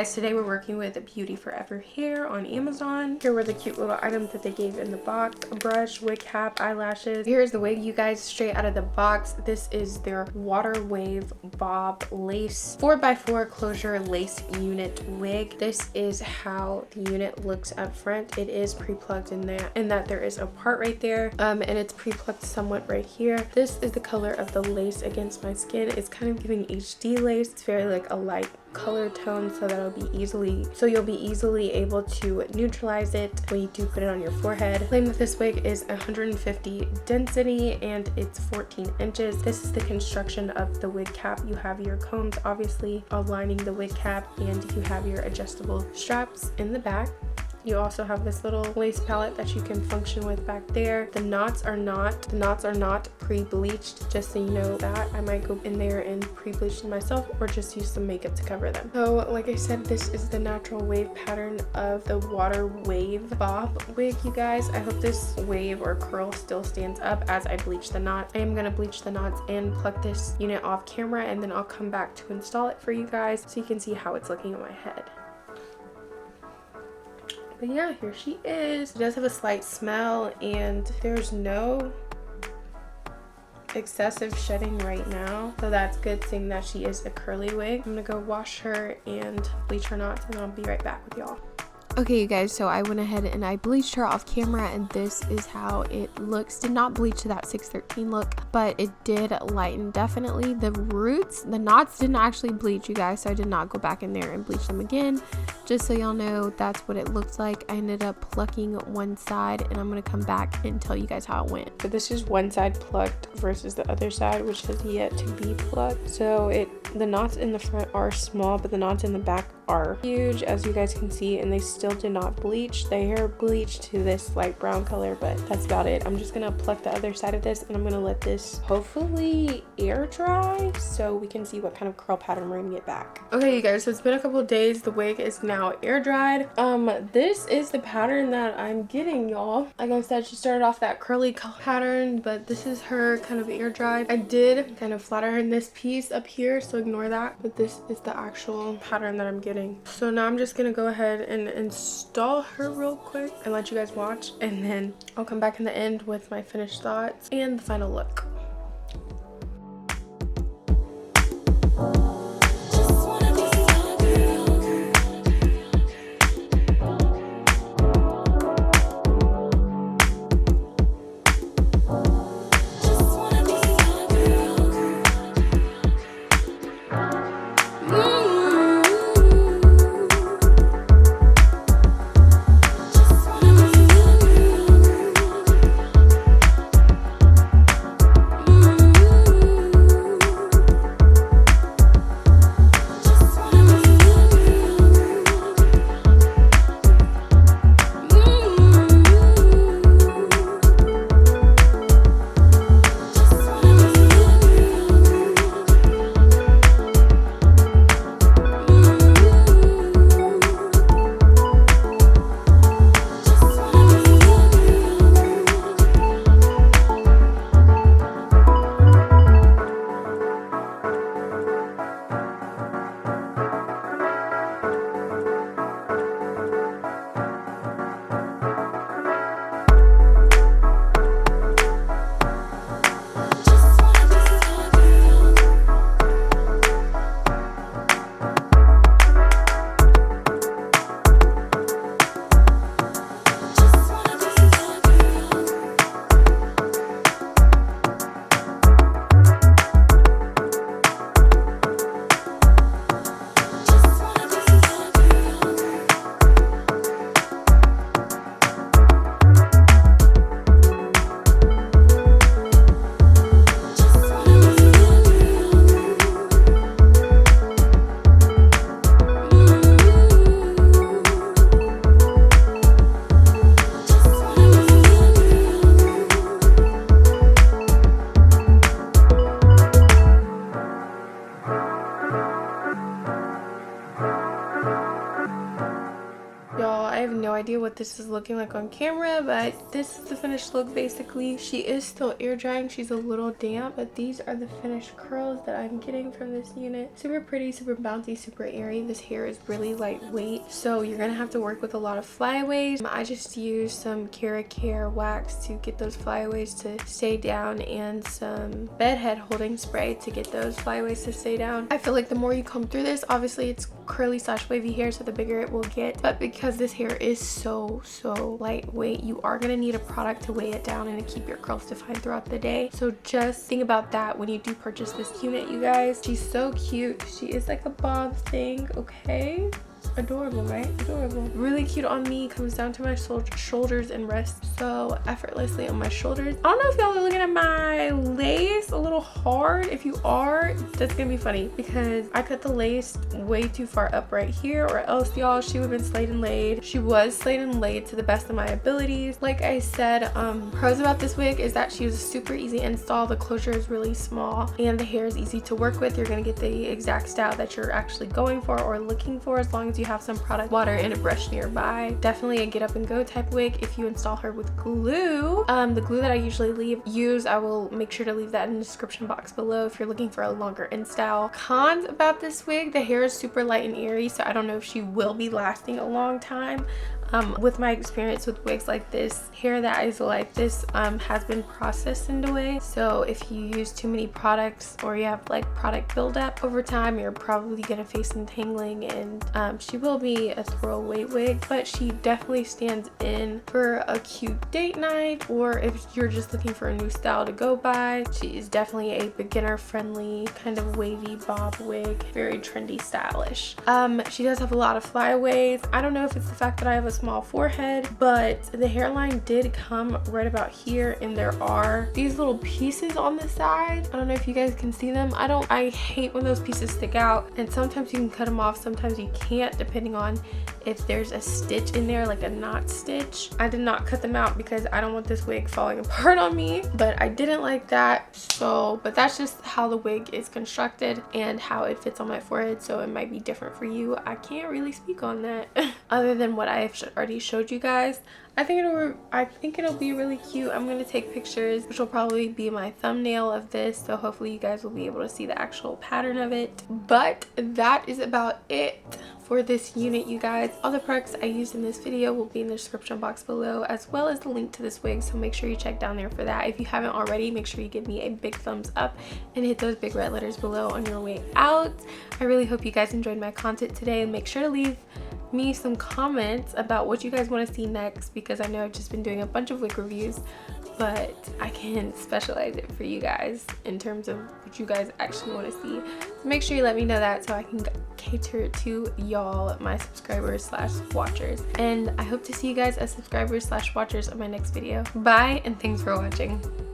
guys, today we're working with Beauty Forever Hair on Amazon. Here were the cute little items that they gave in the box: a brush, wig cap, eyelashes. Here's the wig, you guys, straight out of the box. This is their water wave bob lace 4x4 closure lace unit wig. This is how the unit looks up front. It is pre-plugged in that there is a part right there, and it's pre-plugged somewhat right here. This is the color of the lace against my skin. It's kind of giving HD lace. It's very like a light color tone, so you'll be easily able to neutralize it when you do put it on your forehead. Claim that this wig is 150 density and it's 14 inches. This is the construction of the wig cap. You have your combs obviously aligning the wig cap, and you have your adjustable straps in the back. You also have this little lace palette that you can function with back there. The knots are not pre-bleached, just so you know that. I might go in there and pre-bleach them myself, or just use some makeup to cover them. So like I said, this is the natural wave pattern of the water wave bob wig, you guys. I hope this wave or curl still stands up as I bleach the knot. I am gonna bleach the knots and pluck this unit off camera, and then I'll come back to install it for you guys so you can see how it's looking on my head. But yeah, here she is. It does have a slight smell, and there's no excessive shedding right now, so that's good, seeing that she is a curly wig. I'm gonna go wash her and bleach her knots, and I'll be right back with y'all. Okay, you guys, so I went ahead and I bleached her off camera, and this is how it looks. Did not bleach to that 613 look, but it did lighten definitely. The roots, the knots didn't actually bleach, you guys, so I did not go back in there and bleach them again. Just so y'all know, that's what it looked like. I ended up plucking one side, and I'm gonna come back and tell you guys how it went. So this is one side plucked versus the other side, which has yet to be plucked. So the knots in the front are small, but the knots in the back are huge, as you guys can see, and they still did not bleach. The hair bleached to this light brown color, but that's about it. I'm just gonna pluck the other side of this, and I'm gonna let this hopefully air dry so we can see what kind of curl pattern we're gonna get back. Okay, you guys, so it's been a couple of days. The wig is now air dried. This is the pattern that I'm getting, y'all. Like I said, she started off that curly pattern, but this is her kind of air dried. I did kind of flatter her in this piece up here, so ignore that, but this is the actual pattern that I'm getting. So now I'm just gonna go ahead and install her real quick and let you guys watch, and then I'll come back in the end with my finished thoughts and the final look. this is looking like on camera, but this is the finished look basically. She is still air drying. She's a little damp, but these are the finished curls that I'm getting from this unit. Super pretty, super bouncy, super airy. This hair is really lightweight, so you're gonna have to work with a lot of flyaways. I just used some Care wax to get those flyaways to stay down and some bedhead holding spray to get those flyaways to stay down. I feel like the more you comb through this, obviously it's curly / wavy hair, so the bigger it will get, but because this hair is so lightweight, you are gonna need a product to weigh it down and to keep your curls defined throughout the day. So just think about that when you do purchase this unit, you guys. She's so cute. She is like a bob thing, okay? Adorable, right? Adorable. Really cute on me. Comes down to my shoulders and rests so effortlessly on my shoulders. I don't know if y'all are looking at my lace a little hard. If you are, that's gonna be funny because I cut the lace way too far up right here, or else y'all, she would have been slayed and laid. She was slayed and laid to the best of my abilities. Like I said, pros about this wig is that she was a super easy install. The closure is really small and the hair is easy to work with. You're gonna get the exact style that you're actually going for or looking for, as long as you have some product, water, and a brush nearby. Definitely a get up and go type wig if you install her with glue. The glue that I usually use, I will make sure to leave that in the description box below if you're looking for a longer install. Cons about this wig: the hair is super light and airy, so I don't know if she will be lasting a long time. With my experience with wigs like this, hair that is like this has been processed in a way, so if you use too many products or you have like product buildup over time, you're probably gonna face some tangling, and she will be a throwaway wig, but she definitely stands in for a cute date night, or if you're just looking for a new style to go by. She is definitely a beginner friendly kind of wavy bob wig, very trendy, stylish. She does have a lot of flyaways. I don't know if it's the fact that I have a small forehead, but the hairline did come right about here, and there are these little pieces on the side. I don't know if you guys can see them. I hate when those pieces stick out, and sometimes you can cut them off, sometimes you can't, depending on if there's a stitch in there, like a knot stitch. I did not cut them out because I don't want this wig falling apart on me, but I didn't like that. So, but that's just how the wig is constructed and how it fits on my forehead, so it might be different for you. I can't really speak on that other than what I've already showed you guys. I think it'll be really cute. I'm gonna take pictures, which will probably be my thumbnail of this, so hopefully you guys will be able to see the actual pattern of it. But that is about it for this unit, you guys. All the products I used in this video will be in the description box below, as well as the link to this wig, so make sure you check down there for that. If you haven't already, make sure you give me a big thumbs up and hit those big red letters below on your way out. I really hope you guys enjoyed my content today, and make sure to leave me some comments about what you guys want to see next, because I know I've just been doing a bunch of wig reviews, but I can specialize it for you guys in terms of what you guys actually want to see. So make sure you let me know that so I can cater to y'all, my subscribers / watchers. And I hope to see you guys as subscribers / watchers on my next video. Bye, and thanks for watching.